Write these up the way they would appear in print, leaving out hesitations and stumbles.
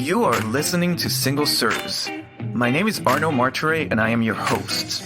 You are listening to Single Serves. My name is Arno Martire and I am your host.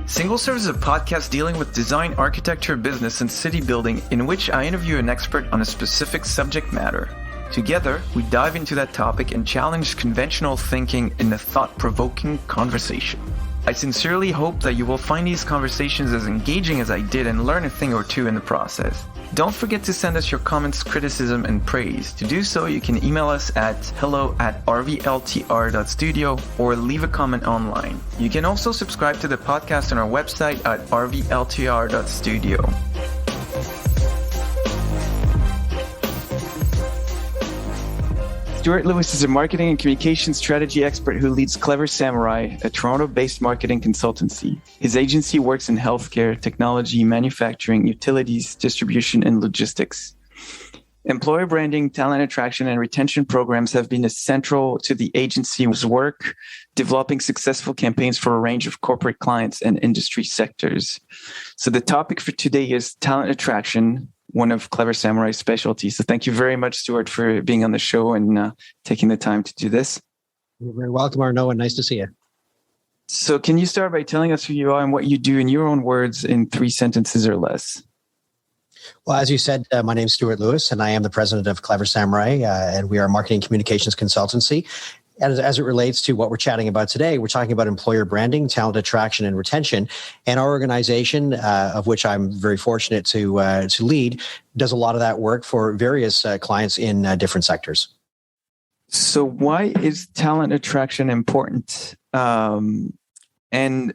Single Serves is a podcast dealing with design, architecture, business, and city building in which I interview an expert on a specific subject matter. Together, we dive into that topic and challenge conventional thinking in a thought-provoking conversation. I sincerely hope that you will find these conversations as engaging as I did and learn a thing or two in the process. Don't forget to send us your comments, criticism, and praise. To do so, you can email us at hello@rvltr.studio or leave a comment online. You can also subscribe to the podcast on our website at rvltr.studio. Stuart Lewis is a marketing and communication strategy expert who leads Clever Samurai, a Toronto-based marketing consultancy. His agency works in healthcare, technology, manufacturing, utilities, distribution, and logistics. Employer branding, talent attraction, and retention programs have been central to the agency's work, developing successful campaigns for a range of corporate clients and industry sectors. So the topic for today is talent attraction, one of Clever Samurai's specialties. So thank you very much, Stuart, for being on the show and taking the time to do this. You're very welcome, Arno, and nice to see you. So can you start by telling us who you are and what you do in your own words in 3 sentences or less? Well, as you said, my name is Stuart Lewis, and I am the president of Clever Samurai, and we are a marketing communications consultancy. And as it relates to what we're chatting about today, we're talking about employer branding, talent attraction, and retention. And our organization, of which I'm very fortunate to lead, does a lot of that work for various clients in different sectors. So why is talent attraction important? And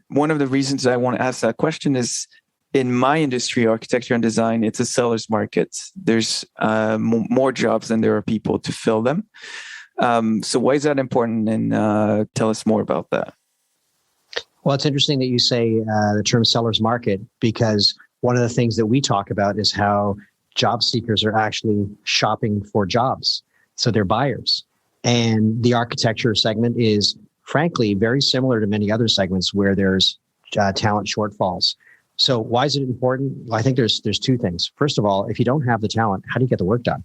one of the reasons I want to ask that question is, in my industry, architecture and design, it's a seller's market. There's more jobs than there are people to fill them. So why is that important? And tell us more about that. Well, it's interesting that you say the term seller's market, because one of the things that we talk about is how job seekers are actually shopping for jobs. So they're buyers. And the architecture segment is, frankly, very similar to many other segments where there's talent shortfalls. So why is it important? Well, I think there's 2 things. First of all, if you don't have the talent, how do you get the work done?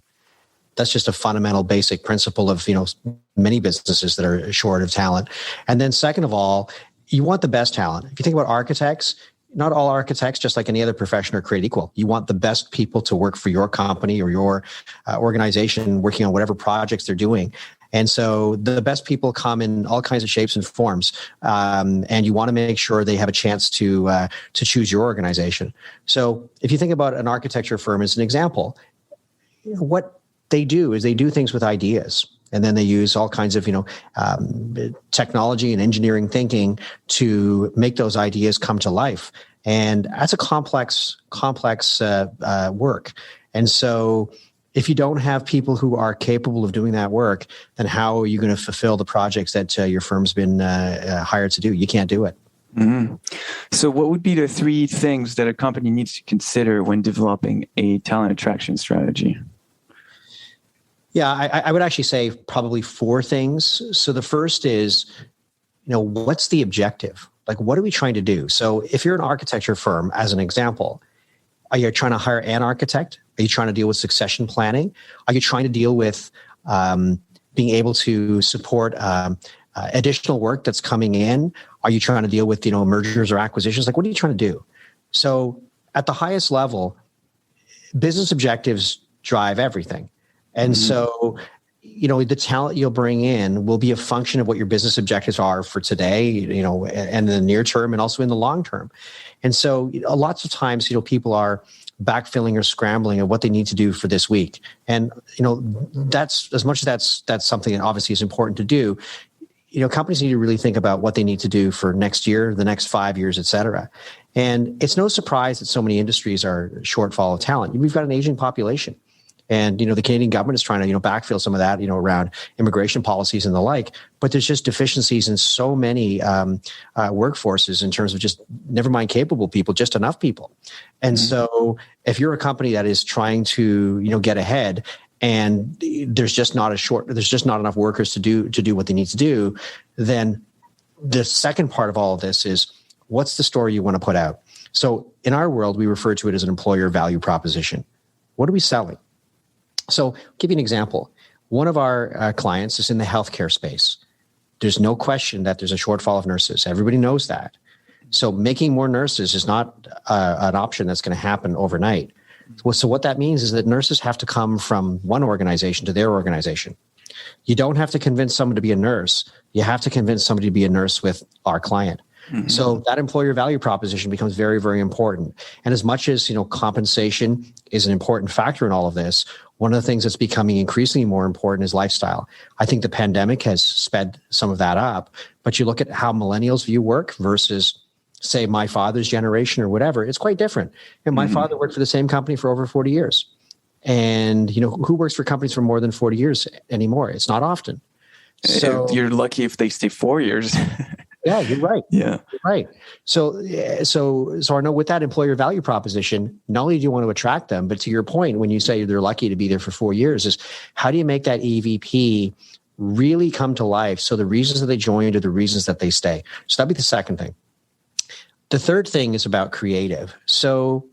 That's just a fundamental basic principle of, many businesses that are short of talent. And then second of all, you want the best talent. If you think about architects, not all architects, just like any other profession, are created equal. You want the best people to work for your company or your organization, working on whatever projects they're doing. And so the best people come in all kinds of shapes and forms, and you want to make sure they have a chance to choose your organization. So if you think about an architecture firm as an example, what they do is they do things with ideas, and then they use all kinds of technology and engineering thinking to make those ideas come to life. And that's a complex work. And so if you don't have people who are capable of doing that work, then how are you going to fulfill the projects that your firm's been hired to do? You can't do it. Mm-hmm. So what would be the 3 things that a company needs to consider when developing a talent attraction strategy? Yeah, I would actually say probably 4 things. So the first is, what's the objective? Like, what are we trying to do? So if you're an architecture firm, as an example, are you trying to hire an architect? Are you trying to deal with succession planning? Are you trying to deal with being able to support additional work that's coming in? Are you trying to deal with, mergers or acquisitions? Like, what are you trying to do? So at the highest level, business objectives drive everything. And so, the talent you'll bring in will be a function of what your business objectives are for today, and in the near term and also in the long term. And so lots of times, people are backfilling or scrambling at what they need to do for this week. And, that's, as much as that's something that obviously is important to do, companies need to really think about what they need to do for next year, the next 5 years, et cetera. And it's no surprise that so many industries are shortfall of talent. We've got an aging population. And, the Canadian government is trying to, backfill some of that, around immigration policies and the like. But there's just deficiencies in so many workforces in terms of just, never mind capable people, just enough people. And so if you're a company that is trying to, get ahead, and there's just not enough workers to do what they need to do, then the second part of all of this is, what's the story you want to put out? So in our world, we refer to it as an employer value proposition. What are we selling? So I'll give you an example. One of our clients is in the healthcare space. There's no question that there's a shortfall of nurses. Everybody knows that. So making more nurses is not an option that's going to happen overnight. So what that means is that nurses have to come from one organization to their organization. You don't have to convince someone to be a nurse. You have to convince somebody to be a nurse with our client. Mm-hmm. So that employer value proposition becomes very, very important. And as much as, compensation is an important factor in all of this, one of the things that's becoming increasingly more important is lifestyle. I think the pandemic has sped some of that up, but you look at how millennials view work versus, say, my father's generation or whatever, it's quite different. And my father worked for the same company for over 40 years. And, who works for companies for more than 40 years anymore? It's not often. So you're lucky if they stay 4 years. Yeah, you're right. Yeah. You're right. So I know with that employer value proposition, not only do you want to attract them, but to your point, when you say they're lucky to be there for 4 years, is how do you make that EVP really come to life? So the reasons that they joined are the reasons that they stay. So that'd be the second thing. The third thing is about creative. So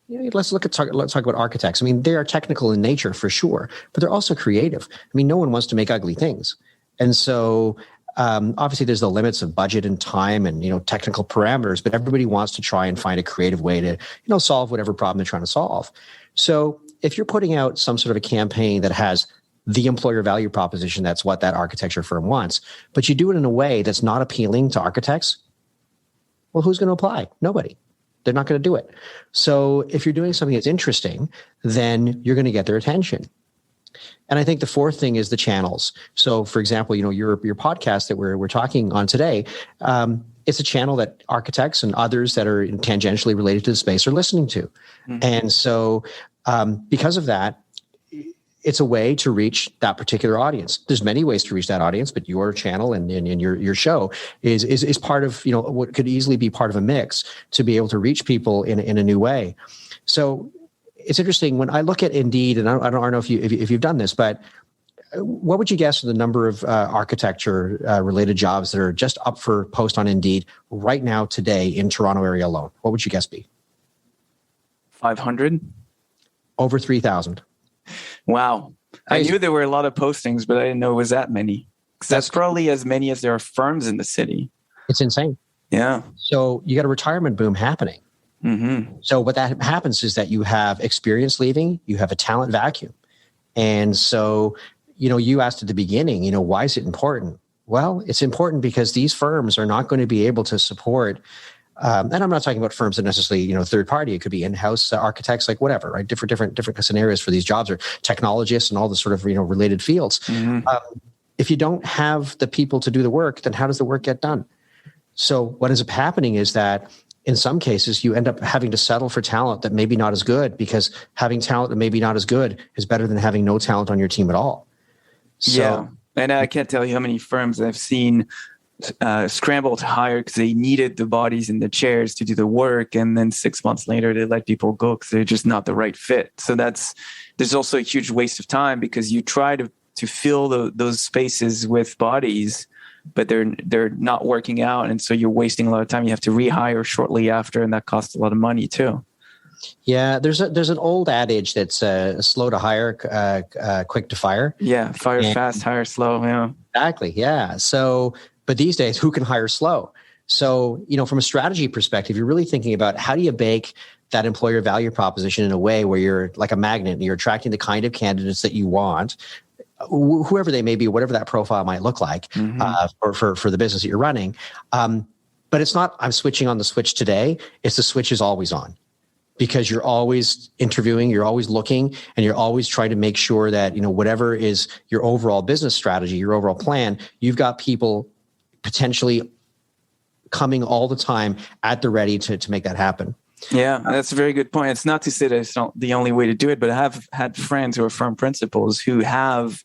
let's talk about architects. I mean, they are technical in nature for sure, but they're also creative. I mean, no one wants to make ugly things. And so obviously there's the limits of budget and time and, technical parameters, but everybody wants to try and find a creative way to, solve whatever problem they're trying to solve. So if you're putting out some sort of a campaign that has the employer value proposition, that's what that architecture firm wants, but you do it in a way that's not appealing to architects, well, who's going to apply? Nobody. They're not going to do it. So if you're doing something that's interesting, then you're going to get their attention. And I think the fourth thing is the channels. So, for example, your podcast that we're talking on today, it's a channel that architects and others that are tangentially related to the space are listening to. Mm-hmm. And so because of that, it's a way to reach that particular audience. There's many ways to reach that audience, but your channel and your show is part of, what could easily be part of a mix to be able to reach people in a new way. So it's interesting when I look at Indeed, and I don't know if you've done this, but what would you guess are the number of architecture related jobs that are just up for post on Indeed right now today in Toronto area alone? What would you guess be? 500? Over 3,000. Wow. I knew there were a lot of postings, but I didn't know it was that many. That's probably as many as there are firms in the city. It's insane. Yeah. So you got a retirement boom happening. Mm-hmm. So what that happens is that you have experience leaving, you have a talent vacuum. And so, you asked at the beginning, why is it important? Well, it's important because these firms are not going to be able to support, and I'm not talking about firms that necessarily, third party. It could be in-house architects, like whatever, right? Different scenarios for these jobs, or technologists and all the sort of, related fields. Mm-hmm. If you don't have the people to do the work, then how does the work get done? So what ends up happening is that in some cases, you end up having to settle for talent that may be not as good, because having talent that may be not as good is better than having no talent on your team at all. So, yeah. And I can't tell you how many firms I've seen scramble to hire because they needed the bodies in the chairs to do the work. And then 6 months later, they let people go because they're just not the right fit. So there's also a huge waste of time, because you try to fill those spaces with bodies, but they're not working out. And so you're wasting a lot of time. You have to rehire shortly after, and that costs a lot of money too. Yeah, there's an old adage that's slow to hire, quick to fire. Yeah, fire fast, hire slow. Yeah, exactly. Yeah. So, but these days, who can hire slow? So, from a strategy perspective, you're really thinking about how do you bake that employer value proposition in a way where you're like a magnet and you're attracting the kind of candidates that you want, whoever they may be, whatever that profile might look like, mm-hmm. For the business that you're running. But it's not, I'm switching on the switch today. It's the switch is always on, because you're always interviewing, you're always looking, and you're always trying to make sure that, whatever is your overall business strategy, your overall plan, you've got people potentially coming all the time at the ready to make that happen. Yeah, that's a very good point. It's not to say that it's not the only way to do it, but I have had friends who are firm principals who have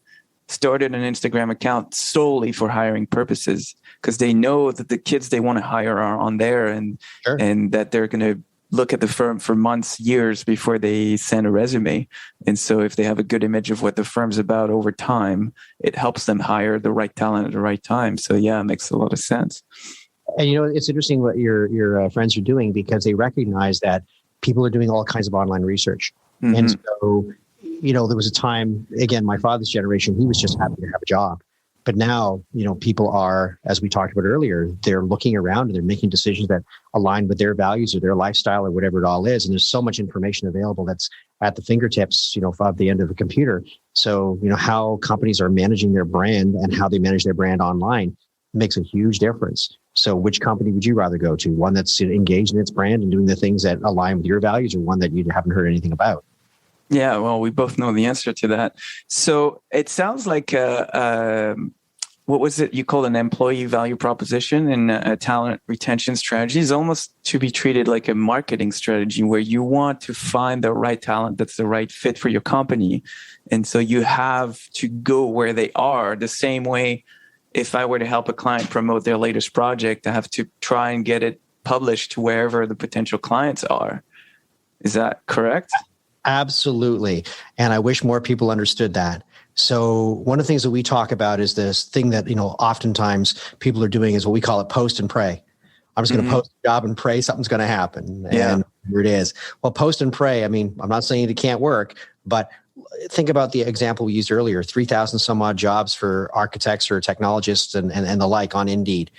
started an Instagram account solely for hiring purposes, because they know that the kids they want to hire are on there, and sure. and that they're going to look at the firm for months, years before they send a resume. And so if they have a good image of what the firm's about over time, it helps them hire the right talent at the right time. So yeah, it makes a lot of sense. And it's interesting what your friends are doing, because they recognize that people are doing all kinds of online research. Mm-hmm. And so there was a time, again, my father's generation, he was just happy to have a job. But now, people are, as we talked about earlier, they're looking around and they're making decisions that align with their values or their lifestyle or whatever it all is. And there's so much information available that's at the fingertips, of the end of the computer. So, how companies are managing their brand and how they manage their brand online makes a huge difference. So which company would you rather go to? One that's engaged in its brand and doing the things that align with your values, or one that you haven't heard anything about? Yeah, well, we both know the answer to that. So it sounds like what was it you called an employee value proposition and a talent retention strategy is almost to be treated like a marketing strategy where you want to find the right talent that's the right fit for your company. And so you have to go where they are. The same way if I were to help a client promote their latest project, I have to try and get it published to wherever the potential clients are. Is that correct? Absolutely. And I wish more people understood that. So one of the things that we talk about is this thing that, oftentimes people are doing is what we call it post and pray. I'm just going to post a job and pray something's going to happen. Yeah. And here it is. Well, post and pray, I'm not saying it can't work, but think about the example we used earlier, 3,000 some odd jobs for architects or technologists and the on Indeed.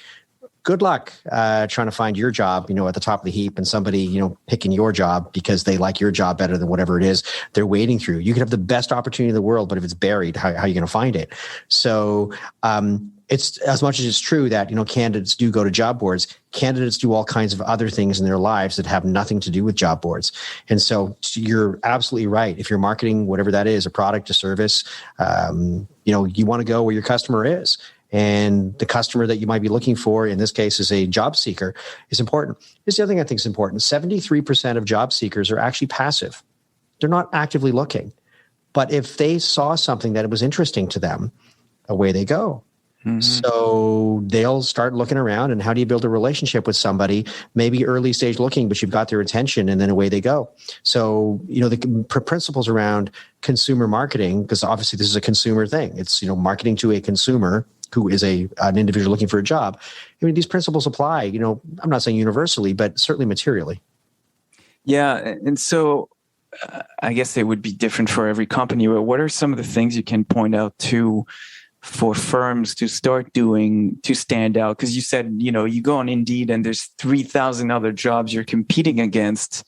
Good luck trying to find your job, at the top of the heap, and somebody, picking your job because they like your job better than whatever it is they're wading through. You could have the best opportunity in the world, but if it's buried, how are you going to find it? So it's as much as it's true that, candidates do go to job boards, candidates do all kinds of other things in their lives that have nothing to do with job boards. And so you're absolutely right. If you're marketing, whatever that is, a product, a service, you want to go where your customer is. And the customer that you might be looking for, in this case, is a job seeker, is important. Here's the other thing I think is important. 73% of job seekers are actually passive. They're not actively looking. But if they saw something that was interesting to them, away they go. Mm-hmm. So they'll start looking around. And how do you build a relationship with somebody, maybe early stage looking, but you've got their attention, and then away they go. So, the principles around consumer marketing, because obviously this is a consumer thing. It's, marketing to a consumer who is an individual looking for a job. These principles apply, I'm not saying universally, but certainly materially. Yeah. And so I guess they would be different for every company. But what are some of the things you can point out to for firms to start doing to stand out? Because you said, you go on Indeed and there's 3,000 other jobs you're competing against.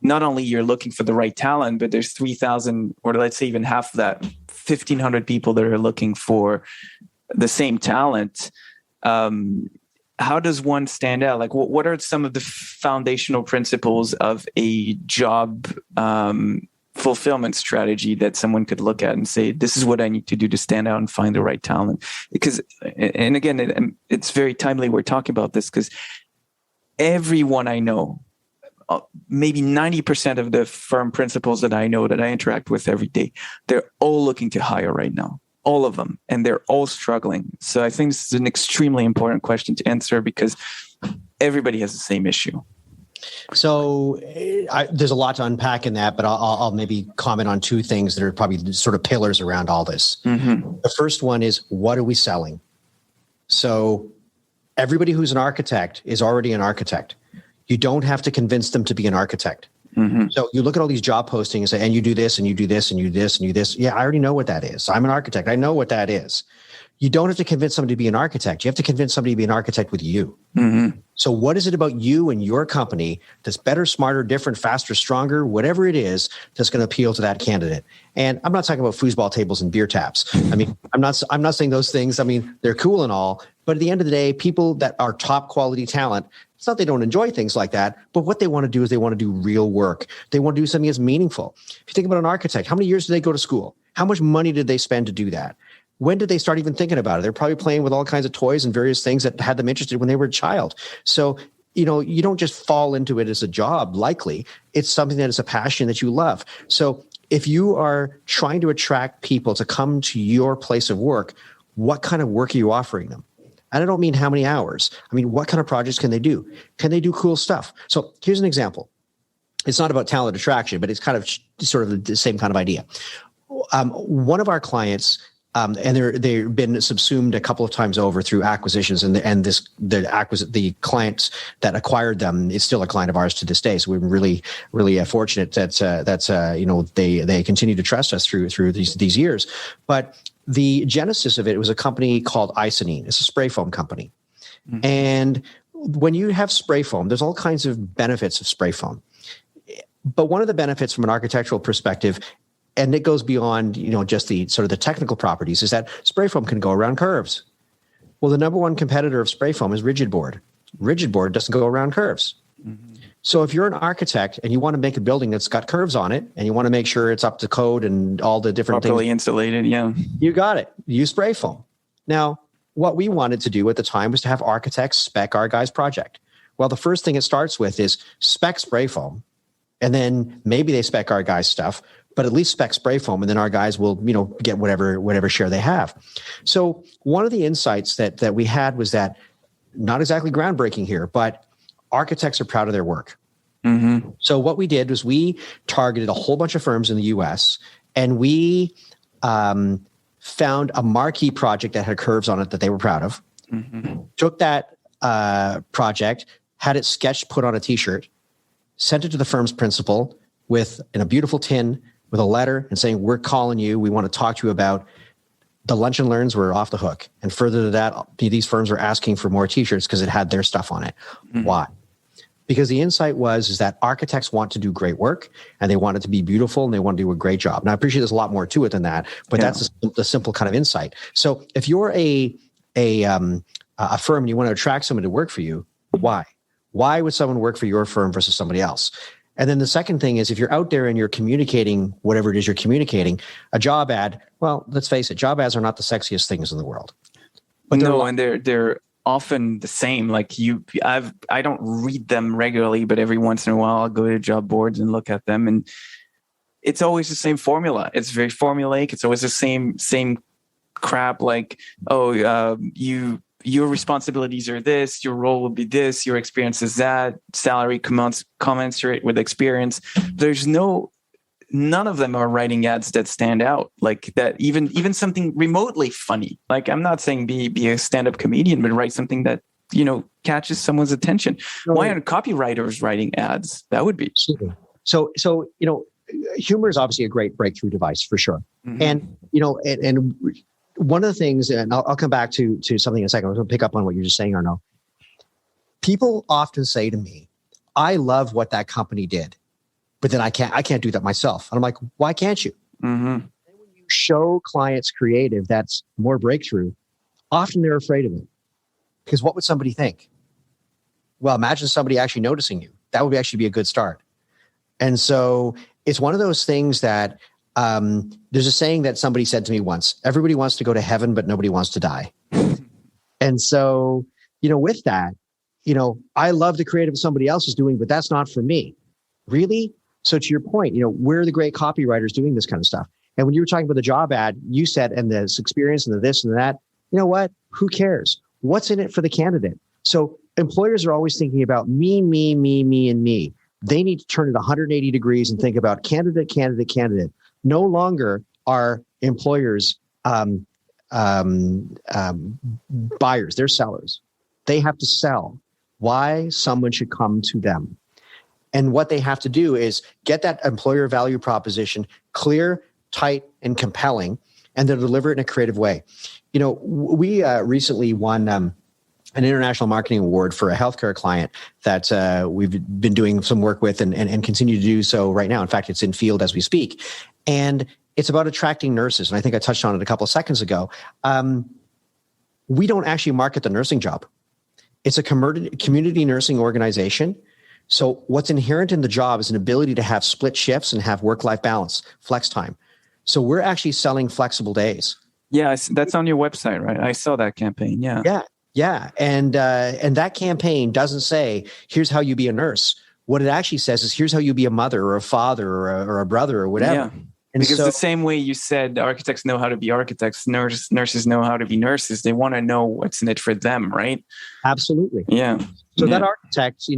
Not only you're looking for the right talent, but there's 3,000, or let's say even half of that, 1,500 people that are looking for the same talent. How does one stand out? Like, what are some of the foundational principles of a job fulfillment strategy that someone could look at and say, this is what I need to do to stand out and find the right talent? Because, and again, it's very timely we're talking about this, because everyone I know, maybe 90% of the firm principals that I know that I interact with every day, they're all looking to hire right now. All of them, and they're all struggling. So I think this is an extremely important question to answer, because everybody has the same issue. So there's a lot to unpack in that, but I'll maybe comment on two things that are probably sort of pillars around all this. Mm-hmm. The first one is, what are we selling? So everybody who's an architect is already an architect. You don't have to convince them to be an architect. Mm-hmm. So you look at all these job postings and say, and you do this, and you do this, and you do this, and you do this. Yeah, I already know what that is. I'm an architect. I know what that is. You don't have to convince somebody to be an architect. You have to convince somebody to be an architect with you. Mm-hmm. So what is it about you and your company that's better, smarter, different, faster, stronger, whatever it is, that's going to appeal to that candidate? And I'm not talking about foosball tables and beer taps. I'm not saying those things. They're cool and all, but at the end of the day, people that are top quality talent, it's not they don't enjoy things like that, but what they want to do is they want to do real work. They want to do something that's meaningful. If you think about an architect, how many years did they go to school? How much money did they spend to do that? When did they start even thinking about it? They're probably playing with all kinds of toys and various things that had them interested when they were a child. So, you don't just fall into it as a job, likely. It's something that is a passion that you love. So if you are trying to attract people to come to your place of work, what kind of work are you offering them? And I don't mean how many hours. What kind of projects can they do? Can they do cool stuff? So here's an example. It's not about talent attraction, but it's kind of sort of the same kind of idea. One of our clients and they've been subsumed a couple of times over through acquisitions, and the client that acquired them is still a client of ours to this day. So we're really fortunate that they continue to trust us through these years. But the genesis of it was a company called Isonine. It's a spray foam company, and when you have spray foam, there's all kinds of benefits of spray foam. But one of the benefits from an architectural perspective, and it goes beyond, just the sort of the technical properties, is that spray foam can go around curves. Well, the number one competitor of spray foam is rigid board. Rigid board doesn't go around curves. Mm-hmm. So if you're an architect and you want to make a building that's got curves on it, and you want to make sure it's up to code and all the different properly things, insulated, yeah, you got it. Use spray foam. Now, what we wanted to do at the time was to have architects spec our guy's project. Well, the first thing it starts with is spec spray foam, and then maybe they spec our guy's stuff, but at least spec spray foam, and then our guys will, get whatever share they have. So one of the insights that we had was that, not exactly groundbreaking here, but architects are proud of their work. Mm-hmm. So what we did was we targeted a whole bunch of firms in the US, and we found a marquee project that had curves on it that they were proud of, took that project, had it sketched, put on a t-shirt, sent it to the firm's principal in a beautiful tin with a letter and saying, we're calling you. We want to talk to you about the lunch and learns. Were off the hook. And further to that, these firms were asking for more t-shirts because it had their stuff on it. Mm-hmm. Why? Because the insight is that architects want to do great work, and they want it to be beautiful, and they want to do a great job. Now, I appreciate there's a lot more to it than that, but that's the simple kind of insight. So if you're a firm and you want to attract someone to work for you, why? Why would someone work for your firm versus somebody else? And then the second thing is, if you're out there and you're communicating whatever it is you're communicating, a job ad, well, let's face it, job ads are not the sexiest things in the world. But they're often the same. Like I don't read them regularly, but every once in a while I'll go to job boards and look at them, and it's always the same formula. It's very formulaic. It's always the same crap. Like, your responsibilities are this, your role will be this, your experience is that, salary commensurate with experience. None of them are writing ads that stand out like that. Even something remotely funny. Like, I'm not saying be a stand-up comedian, but write something that, catches someone's attention. Why aren't copywriters writing ads? That would be. So, humor is obviously a great breakthrough device for sure. Mm-hmm. And one of the things, and I'll come back to something in a second. I'm going to pick up on what you're just saying, Arnaud. People often say to me, I love what that company did, but then I can't do that myself. And I'm like, why can't you? Mm-hmm. And when you show clients creative that's more breakthrough, often they're afraid of it. Because what would somebody think? Well, imagine somebody actually noticing you. That would actually be a good start. And so it's one of those things that there's a saying that somebody said to me once: everybody wants to go to heaven, but nobody wants to die. And so, with that, I love the creative somebody else is doing, but that's not for me. Really? So to your point, we're the great copywriters doing this kind of stuff. And when you were talking about the job ad, you said, and this experience and the this and that, you know what? Who cares? What's in it for the candidate? So employers are always thinking about me, and me. They need to turn it 180 degrees and think about candidate. No longer are employers buyers, they're sellers. They have to sell why someone should come to them. And what they have to do is get that employer value proposition clear, tight, and compelling, and then deliver it in a creative way. We recently won an international marketing award for a healthcare client that we've been doing some work with and continue to do so right now. In fact, it's in field as we speak. And it's about attracting nurses. And I think I touched on it a couple of seconds ago. We don't actually market the nursing job. It's a community nursing organization. So what's inherent in the job is an ability to have split shifts and have work-life balance, flex time. So we're actually selling flexible days. Yeah, that's on your website, right? I saw that campaign. Yeah. Yeah. And that campaign doesn't say, here's how you be a nurse. What it actually says is, here's how you be a mother or a father or a brother or whatever. Yeah. And because the same way you said architects know how to be architects, nurses know how to be nurses. They want to know what's in it for them, right? Absolutely. Yeah. So that architect,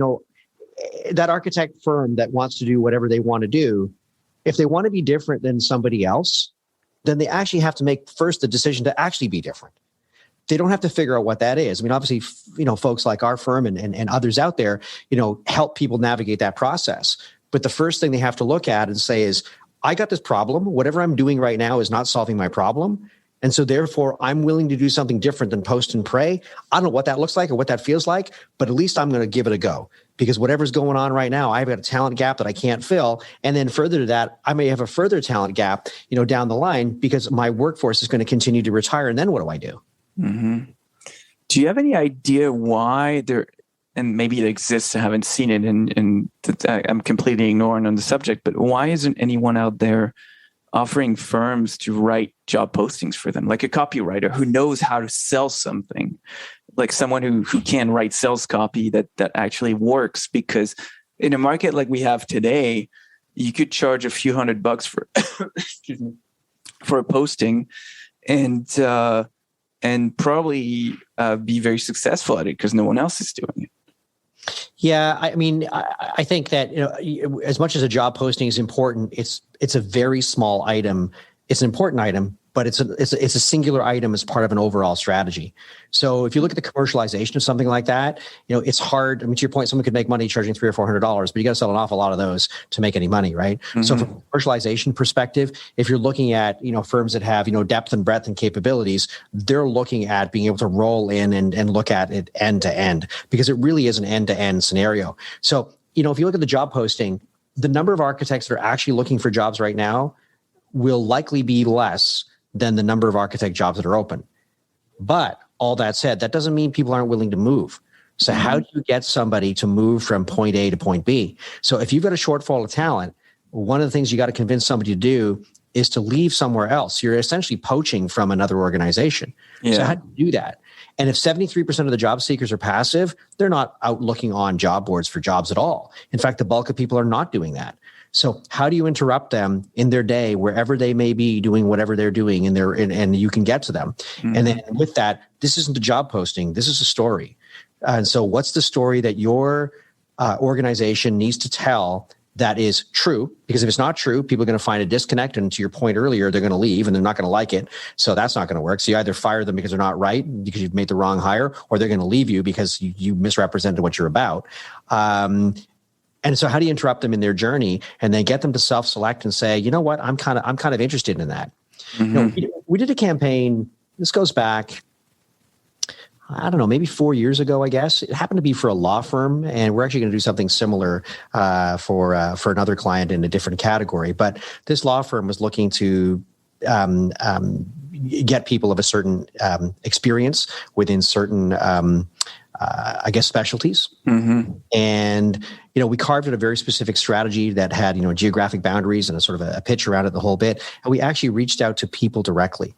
that architect firm that wants to do whatever they want to do, if they want to be different than somebody else, then they actually have to make first the decision to actually be different. They don't have to figure out what that is. I mean, obviously, folks like our firm and others out there, help people navigate that process. But the first thing they have to look at and say is, I got this problem. Whatever I'm doing right now is not solving my problem. And so therefore, I'm willing to do something different than post and pray. I don't know what that looks like or what that feels like, but at least I'm going to give it a go, because whatever's going on right now, I've got a talent gap that I can't fill. And then further to that, I may have a further talent gap, down the line, because my workforce is going to continue to retire. And then what do I do? Mm-hmm. Do you have any idea why there, and maybe it exists, I haven't seen it, and I'm completely ignorant on the subject, but why isn't anyone out there offering firms to write job postings for them, like a copywriter who knows how to sell something, like someone who can write sales copy that actually works? Because in a market like we have today, you could charge a few $100 for excuse me, for a posting, and probably be very successful at it because no one else is doing it. Yeah, I mean, I think that as much as a job posting is important, it's a very small item. It's an important item, but it's a singular item as part of an overall strategy. So if you look at the commercialization of something like that, it's hard. I mean, to your point, someone could make money charging $300 or $400, but you got to sell an awful lot of those to make any money, right? Mm-hmm. So from a commercialization perspective, if you're looking at firms that have depth and breadth and capabilities, they're looking at being able to roll in and look at it end to end, because it really is an end to end scenario. So if you look at the job posting, the number of architects that are actually looking for jobs right now will likely be less than the number of architect jobs that are open. But all that said, that doesn't mean people aren't willing to move. So how do you get somebody to move from point A to point B? So if you've got a shortfall of talent, one of the things you got to convince somebody to do is to leave somewhere else. You're essentially poaching from another organization. Yeah. So how do you do that? And if 73% of the job seekers are passive, they're not out looking on job boards for jobs at all. In fact, the bulk of people are not doing that. So how do you interrupt them in their day, wherever they may be doing whatever they're doing, and you can get to them? Mm-hmm. And then with that, this isn't a job posting. This is a story. And so what's the story that your organization needs to tell that is true? Because if it's not true, people are going to find a disconnect. And to your point earlier, they're going to leave and they're not going to like it. So that's not going to work. So you either fire them because they're not right, because you've made the wrong hire, or they're going to leave you because you misrepresented what you're about. And so how do you interrupt them in their journey and then get them to self-select and say, you know what, I'm kind of interested in that. Mm-hmm. We did a campaign. This goes back, I don't know, maybe 4 years ago, I guess. It happened to be for a law firm, and we're actually going to do something similar for another client in a different category. But this law firm was looking to get people of a certain experience within certain specialties. Mm-hmm. And, we carved out a very specific strategy that had, geographic boundaries and a sort of a pitch around it, the whole bit. And we actually reached out to people directly.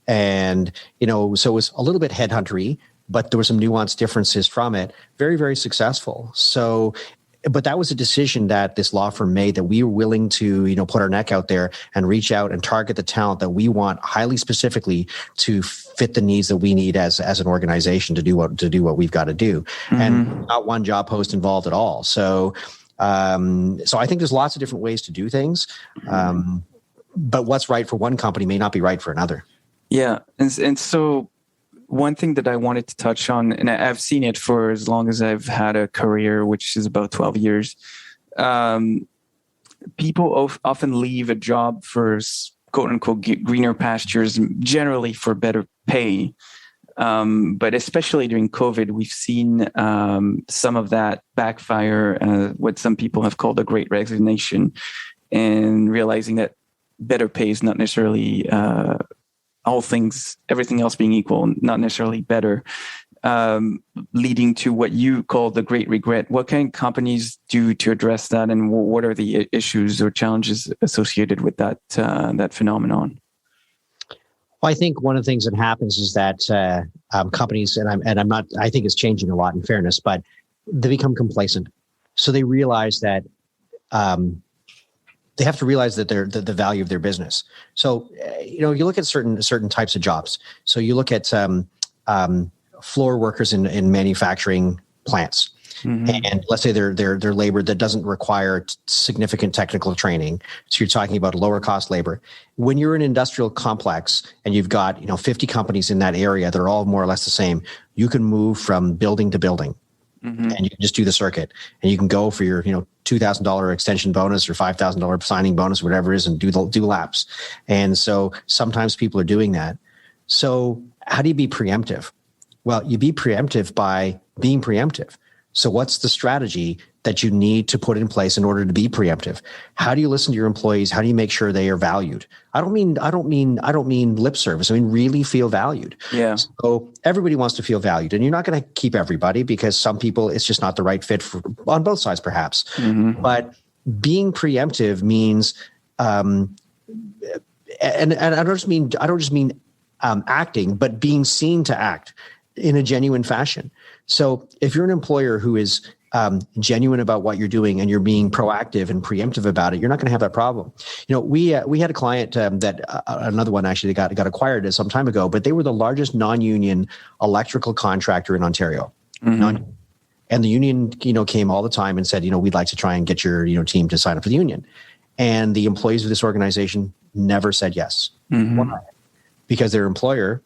And, so it was a little bit headhuntery, but there were some nuanced differences from it. Very, very successful. So, but that was a decision that this law firm made, that we were willing to, put our neck out there and reach out and target the talent that we want highly specifically to fit the needs that we need as an organization to do what we've got to do. Mm-hmm. And not one job post involved at all. So I think there's lots of different ways to do things. But what's right for one company may not be right for another. Yeah. And so one thing that I wanted to touch on, and I've seen it for as long as I've had a career, which is about 12 years, people often leave a job for quote unquote greener pastures, generally for better pay. But especially during COVID, we've seen some of that backfire, what some people have called a great resignation, and realizing that better pay is not necessarily everything else being equal, not necessarily better, leading to what you call the great regret. What can companies do to address that, and what are the issues or challenges associated with that phenomenon? Well, I think one of the things that happens is that companies, I think it's changing a lot in fairness, but they become complacent. So they realize that they have to realize that they're the value of their business. So, you look at certain types of jobs. So you look at floor workers in manufacturing plants. And let's say they're labor that doesn't require significant technical training. So you're talking about lower cost labor. When you're an industrial complex and you've got 50 companies in that area that are all more or less the same, you can move from building to building. And you can just do the circuit, and you can go for your $2,000 extension bonus or $5,000 signing bonus, whatever it is, and do laps. And so sometimes people are doing that. So how do you be preemptive? Well, you be preemptive by being preemptive. So what's the strategy that you need to put in place in order to be preemptive? How do you listen to your employees? How do you make sure they are valued? I don't mean lip service. I mean really feel valued. Yeah. So everybody wants to feel valued, and you're not going to keep everybody, because some people it's just not the right fit for on both sides, perhaps. But being preemptive means, and I don't just mean acting, but being seen to act in a genuine fashion. So if you're an employer who is genuine about what you're doing and you're being proactive and preemptive about it, you're not going to have that problem. We had a client that another one actually got acquired some time ago, but they were the largest non-union electrical contractor in Ontario. And the union, came all the time and said, we'd like to try and get your, team to sign up for the union. And the employees of this organization never said yes. Why? Because their employer,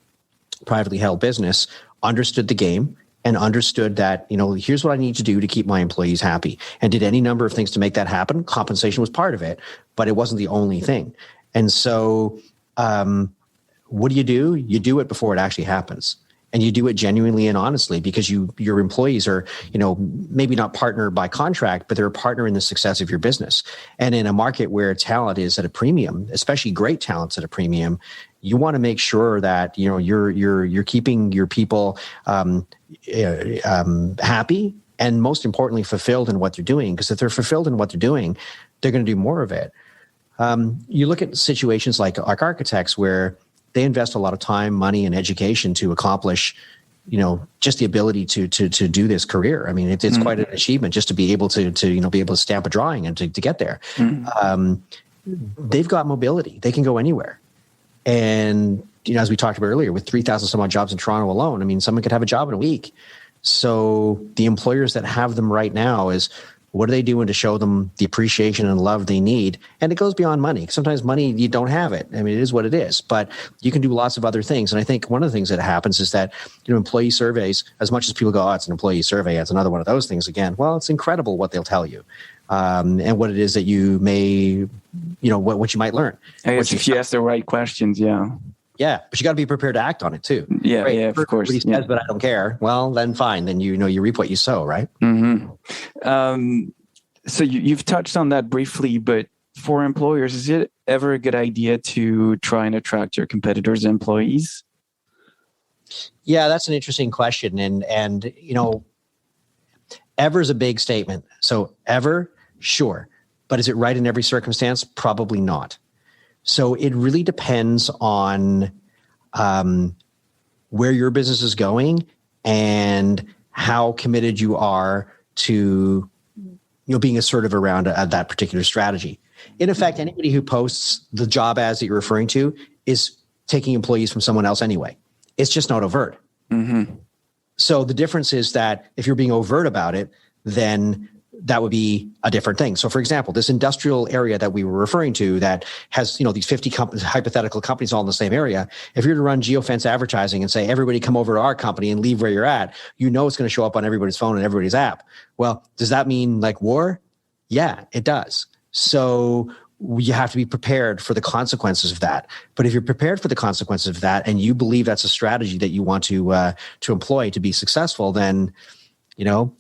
privately held business, understood the game and understood that, here's what I need to do to keep my employees happy, and did any number of things to make that happen. Compensation was part of it, but it wasn't the only thing. And so what do? You do it before it actually happens. And you do it genuinely and honestly, because your employees are, maybe not partner by contract, but they're a partner in the success of your business. And in a market where talent is at a premium, especially great talent's at a premium, you want to make sure that you're keeping your people happy, and most importantly, fulfilled in what they're doing. Because if they're fulfilled in what they're doing, they're going to do more of it. You look at situations like architects where they invest a lot of time, money, and education to accomplish, just the ability to do this career. I mean, it's quite an achievement just to be able to be able to stamp a drawing and to get there. They've got mobility; they can go anywhere. And as we talked about earlier, with 3,000 some odd jobs in Toronto alone, I mean, someone could have a job in a week. So the employers that have them right now is, what are they doing to show them the appreciation and love they need? And it goes beyond money. Sometimes money, you don't have it. I mean, it is what it is, but you can do lots of other things. And I think one of the things that happens is that, employee surveys, as much as people go, oh, it's an employee survey, it's another one of those things again. Well, it's incredible what they'll tell you. And what it is that you may, what you might learn. I guess if you ask the right questions, yeah. Yeah, but you got to be prepared to act on it too. Yeah, right? Of course. Everybody says, but I don't care. Well, then fine. Then you reap what you sow, right? So you've touched on that briefly, but for employers, is it ever a good idea to try and attract your competitors' employees? Yeah, that's an interesting question, and ever is a big statement. So ever, sure, but is it right in every circumstance? Probably not. So it really depends on where your business is going and how committed you are to being assertive around that particular strategy. In effect, anybody who posts the job ads that you're referring to is taking employees from someone else anyway. It's just not overt. So the difference is that if you're being overt about it, then that would be a different thing. So for example, this industrial area that we were referring to that has, these 50 hypothetical companies all in the same area. If you're to run geofence advertising and say, everybody come over to our company and leave where you're at, it's going to show up on everybody's phone and everybody's app. Well, does that mean like war? Yeah, it does. So you have to be prepared for the consequences of that. But if you're prepared for the consequences of that and you believe that's a strategy that you want to employ to be successful, then,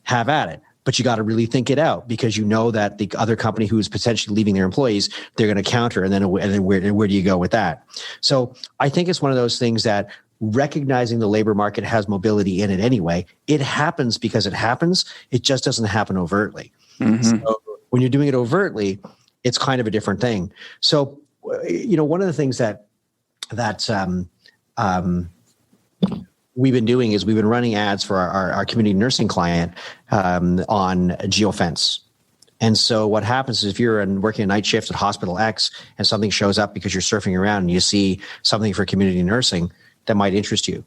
have at it. But you got to really think it out, because that the other company who is potentially leaving their employees, they're going to counter. And then where do you go with that? So I think it's one of those things that recognizing the labor market has mobility in it anyway. It happens because it happens. It just doesn't happen overtly. So when you're doing it overtly, it's kind of a different thing. So, one of the things that we've been doing is we've been running ads for our community nursing client on geofence. And so what happens is if you're working a night shift at Hospital X and something shows up because you're surfing around and you see something for community nursing that might interest you.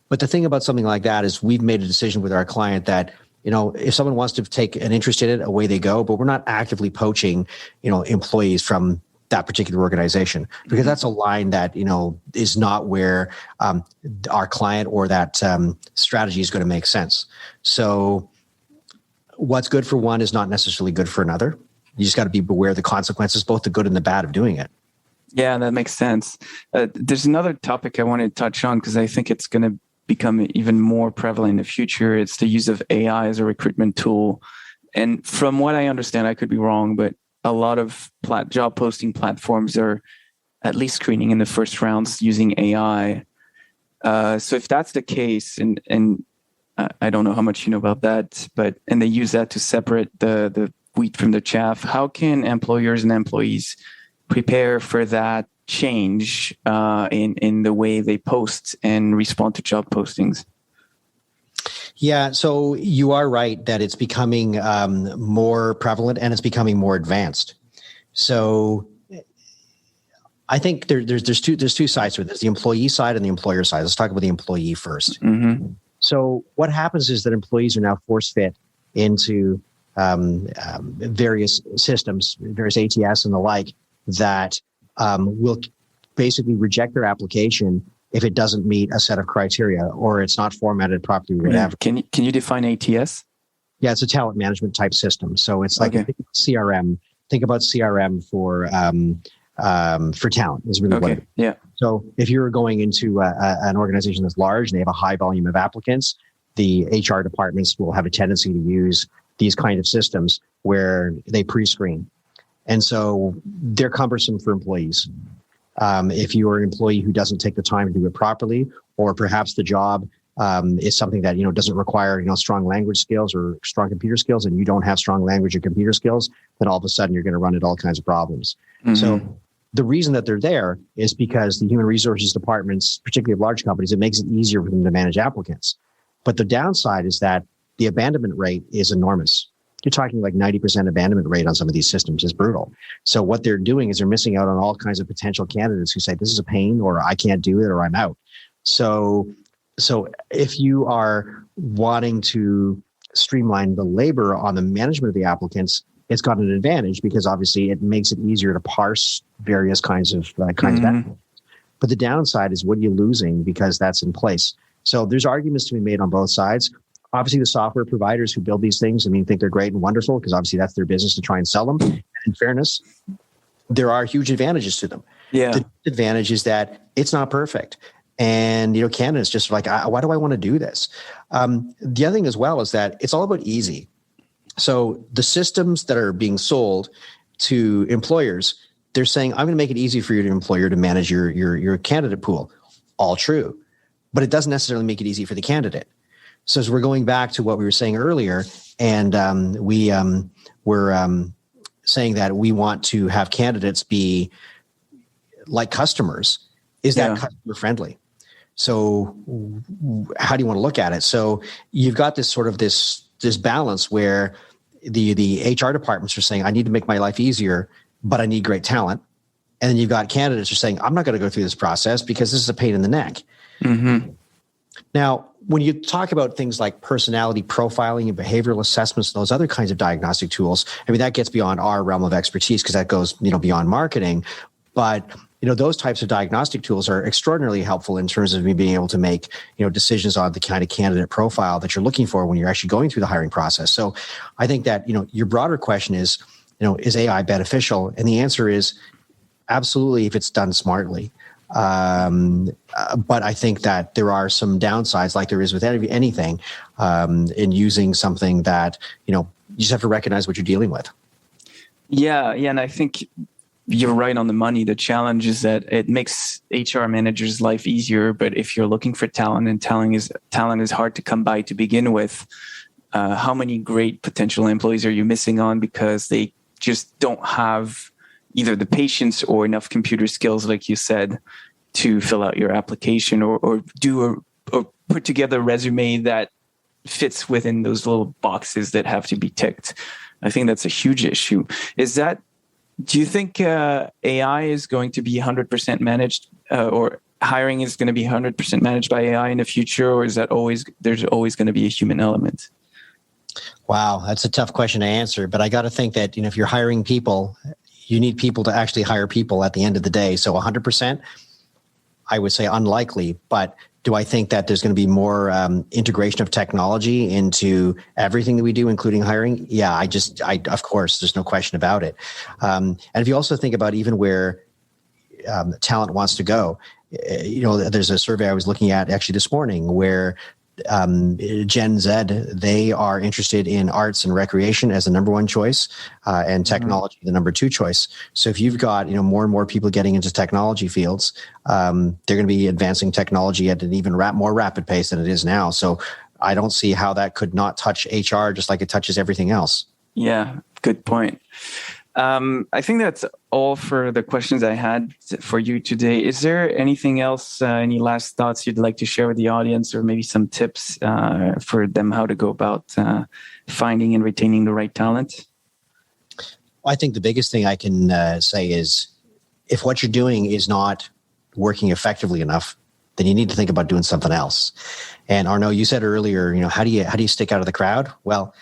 But the thing about something like that is we've made a decision with our client that if someone wants to take an interest in it, away they go. But we're not actively poaching, employees from that particular organization, because that's a line that, is not where our client or that strategy is going to make sense. So what's good for one is not necessarily good for another. You just got to be aware of the consequences, both the good and the bad of doing it. Yeah, that makes sense. There's another topic I want to touch on because I think it's going to become even more prevalent in the future. It's the use of AI as a recruitment tool. And from what I understand, I could be wrong, but a lot of job posting platforms are at least screening in the first rounds using AI. So if that's the case, and I don't know how much you know about that, and they use that to separate the wheat from the chaff, how can employers and employees prepare for that change in the way they post and respond to job postings? Yeah, so you are right that it's becoming more prevalent and it's becoming more advanced. So I think there's two sides to it. There's the employee side and the employer side. Let's talk about the employee first. Mm-hmm. So what happens is that employees are now force fit into various systems, various ATS and the like, that will basically reject their application if it doesn't meet a set of criteria or it's not formatted properly, whatever. Can you define ATS? Yeah, it's a talent management type system. So it's like CRM. Think about CRM for talent is really what it is. Yeah. So if you're going into an organization that's large and they have a high volume of applicants, the HR departments will have a tendency to use these kind of systems where they pre-screen. And so they're cumbersome for employees. If you're an employee who doesn't take the time to do it properly, or perhaps the job is something that doesn't require strong language skills or strong computer skills, and you don't have strong language or computer skills, then all of a sudden you're going to run into all kinds of problems. Mm-hmm. So the reason that they're there is because the human resources departments, particularly of large companies, it makes it easier for them to manage applicants. But the downside is that the abandonment rate is enormous. You're talking like 90% abandonment rate on some of these systems is brutal. So what they're doing is they're missing out on all kinds of potential candidates who say, this is a pain, or I can't do it, or I'm out. So if you are wanting to streamline the labor on the management of the applicants, it's got an advantage because obviously it makes it easier to parse various kinds of applicants. But the downside is, what are you losing because that's in place? So there's arguments to be made on both sides. Obviously, the software providers who build these things, think they're great and wonderful because obviously that's their business to try and sell them. And in fairness, there are huge advantages to them. Yeah. The advantage is that it's not perfect. And, candidates just like, why do I want to do this? The other thing as well is that it's all about easy. So the systems that are being sold to employers, they're saying, I'm going to make it easy for your employer to manage your candidate pool. All true. But it doesn't necessarily make it easy for the candidate. So as we're going back to what we were saying earlier, and we're saying that we want to have candidates be like customers, is that customer friendly? So how do you want to look at it? So you've got this sort of this balance where the HR departments are saying, I need to make my life easier, but I need great talent. And then you've got candidates who are saying, I'm not going to go through this process because this is a pain in the neck. Mm-hmm. Now, when you talk about things like personality profiling and behavioral assessments, those other kinds of diagnostic tools, that gets beyond our realm of expertise because that goes, beyond marketing. But, those types of diagnostic tools are extraordinarily helpful in terms of me being able to make, decisions on the kind of candidate profile that you're looking for when you're actually going through the hiring process. So I think that, your broader question is AI beneficial? And the answer is absolutely if it's done smartly. But I think that there are some downsides, like there is with anything, in using something that, you just have to recognize what you're dealing with. Yeah. And I think you're right on the money. The challenge is that it makes HR managers' life easier. But if you're looking for talent, and talent is hard to come by to begin with, how many great potential employees are you missing on because they just don't have either the patience or enough computer skills, like you said, to fill out your application or put together a resume that fits within those little boxes that have to be ticked. I think that's a huge issue. Do you think AI is going to be 100% managed or hiring is going to be 100% managed by AI in the future? Or is that there's always going to be a human element? Wow, that's a tough question to answer, but I got to think that, if you're hiring people, you need people to actually hire people at the end of the day. So 100%, I would say unlikely, but do I think that there's going to be more integration of technology into everything that we do, including hiring? Yeah, I of course, there's no question about it. And if you also think about even where talent wants to go, there's a survey I was looking at actually this morning where Gen Z, they are interested in arts and recreation as the number one choice, and technology the number two choice. So if you've got more and more people getting into technology fields, they're going to be advancing technology at an even more rapid pace than it is now. So I don't see how that could not touch HR just like it touches everything else. Yeah, good point. I think that's all for the questions I had for you today. Is there anything else, any last thoughts you'd like to share with the audience, or maybe some tips for them how to go about finding and retaining the right talent? I think the biggest thing I can say is if what you're doing is not working effectively enough, then you need to think about doing something else. And Arnaud, you said earlier, how do you stick out of the crowd? Well,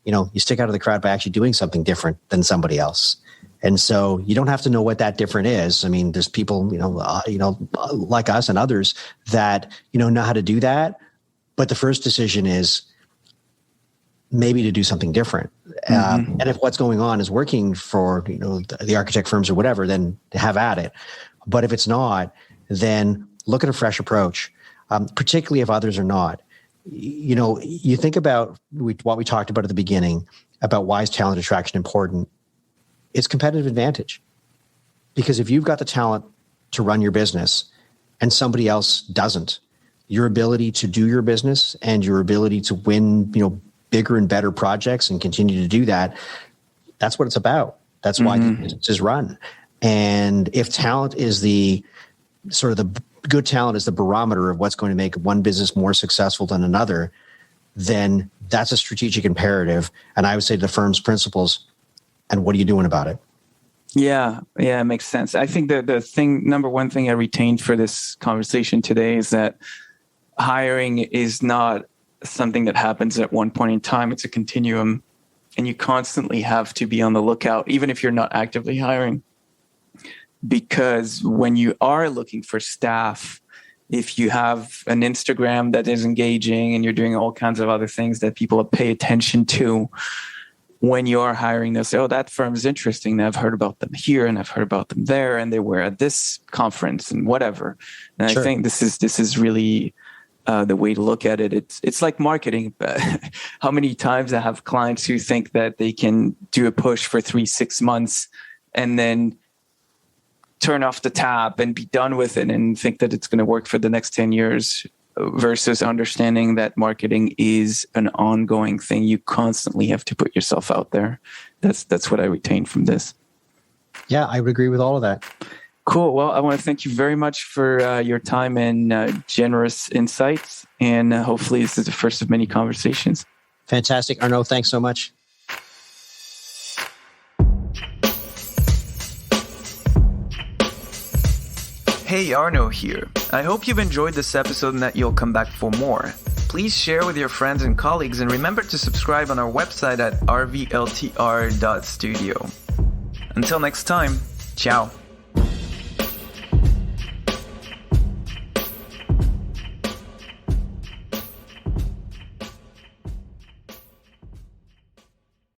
you stick out of the crowd by actually doing something different than somebody else. And so you don't have to know what that different is. I mean, there's people, like us and others that, know how to do that. But the first decision is maybe to do something different. And if what's going on is working for, the architect firms or whatever, then have at it. But if it's not, then look at a fresh approach, particularly if others are not. You think about what we talked about at the beginning about why is talent attraction important. It's competitive advantage, because if you've got the talent to run your business and somebody else doesn't, your ability to do your business and your ability to win, bigger and better projects and continue to do that, that's what it's about. That's why the business is run. And if talent is the good talent is the barometer of what's going to make one business more successful than another, then that's a strategic imperative. And I would say to the firm's principals, and what are you doing about it? Yeah, it makes sense. I think the number one thing I retained for this conversation today is that hiring is not something that happens at one point in time. It's a continuum, and you constantly have to be on the lookout, even if you're not actively hiring. Because when you are looking for staff, if you have an Instagram that is engaging and you're doing all kinds of other things that people pay attention to, when you are hiring, they'll say, oh, that firm is interesting. I've heard about them here and I've heard about them there, and they were at this conference and whatever. And sure. I think this is really the way to look at it. It's like marketing. How many times I have clients who think that they can do a push for 3-6 months and then turn off the tap and be done with it and think that it's going to work for the next 10 years, versus understanding that marketing is an ongoing thing. You constantly have to put yourself out there. That's what I retained from this. Yeah, I would agree with all of that. Cool. Well, I want to thank you very much for your time and generous insights. And hopefully this is the first of many conversations. Fantastic. Arnaud, thanks so much. Hey, Arnaud here. I hope you've enjoyed this episode and that you'll come back for more. Please share with your friends and colleagues, and remember to subscribe on our website at rvltr.studio. Until next time, ciao.